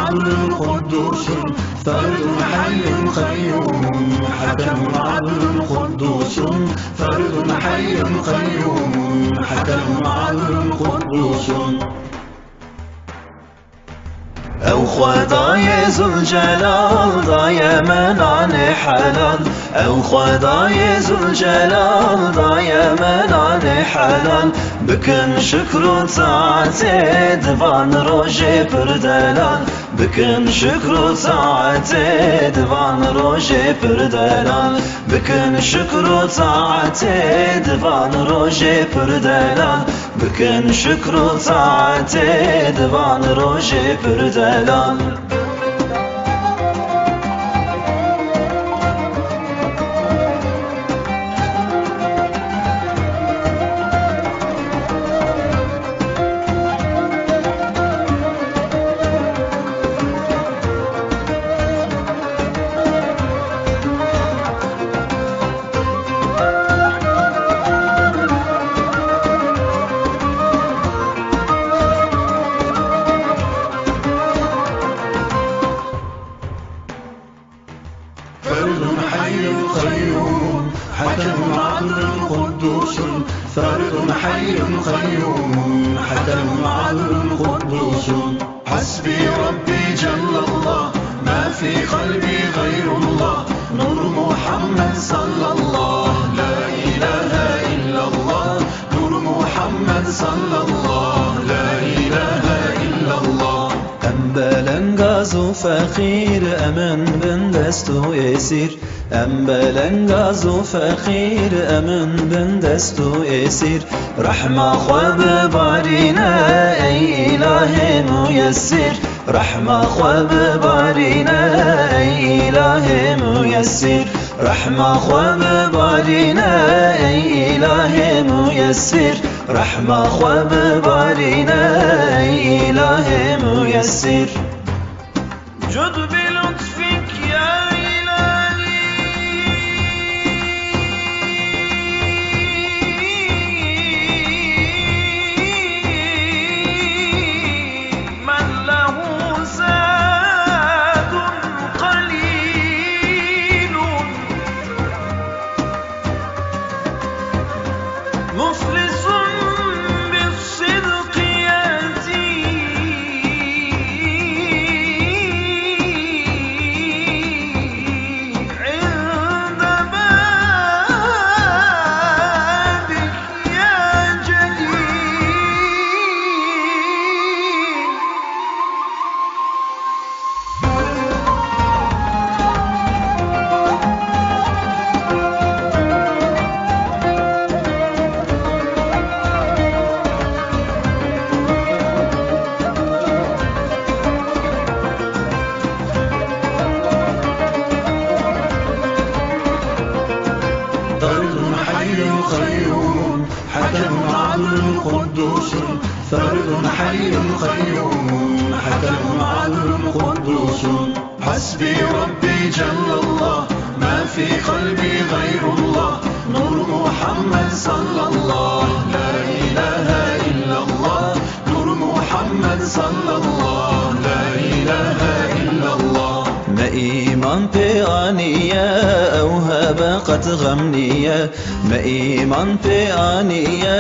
عدل قدوس فرد حي قيوم حكم عدل قدوس فرد حي قيوم حكم عدل قدوس او خدای ذوالجلال دایما عن حلال او خدای ذوالجلال دایما عن حلال بکن شکر و طاعت دوان روژ پردلال بکن شکر و طاعت دوان روژ پردلال بکن شکر و طاعت دوان روژ پردلال بکن شکر و طاعت دوان روژ پردلال فرد حي قيوم حكم عدل قدوس فرد حي قيوم حكم عدل قدوس حسبي ربي جل الله ما في قلبي غير الله نور محمد صلى الله لا إله إلا الله نور محمد صلى الله لا إله إلا الله بلنگازو فقیر امن بن دستو اسیر بلنگازو فقیر امن بن دستو اسیر رحمة خواب بارينا ای اله میسر رحمة خواب بارينا ای اله میسر رحمة خواب بارينا ای اله میسر رحمة خواب بارينا ای اله میسر جد بلطفك يا مفلس بالصدق يأتي عند بابك يا جليل فرد حي قيوم حكم عدل قدوس فرد حي قيوم حكم عدل قدوس حسبي ربي جل الله ما في قلبي غير الله نور محمد صلى الله لا إله إلا الله نور محمد صلى الله لا إله إلا الله ما إيمان بآنية أو هبقت غمنية ما إيمان بآنية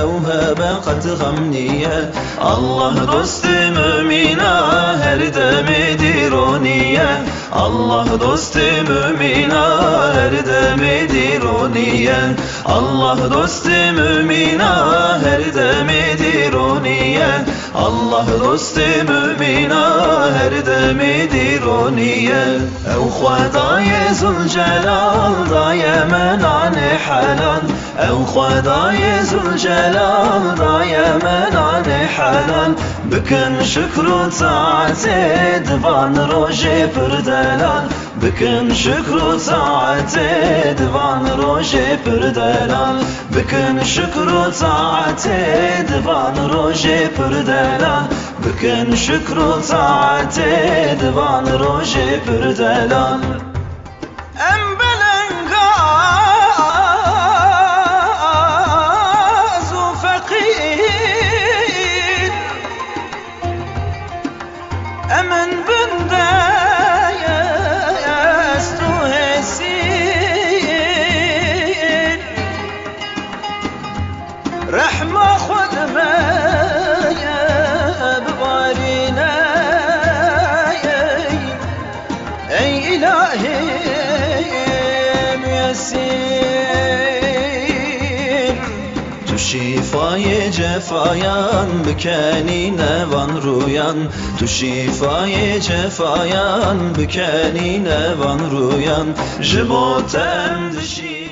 أو هبقت غمنية الله دوست مؤمنا هر دم دیرونیه الله دوست مؤمنا هر دم دیرونیه الله دوست مؤمنا هر دم دیرونیه الله دوست مؤمنا هر دم دیرونیه او خدای ذوالجلال دایما عن حلال او خدای ذوالجلال دایما عن حلال بکن شکر و طاعت دوان روژ پردلال بکن شکر و طاعت دوان روژ پردلال بکن شکر و طاعت دوان روژ پردلال بکن شکر و طاعت دوان روژ پردلال أمن بنده يستو هسين رحمة خدمة ببارينا أي إلهي ميسير تو شفای جفایان بکنی نوان رویان تو شفای جفایان بکنی نوان رویان جبوتن دشی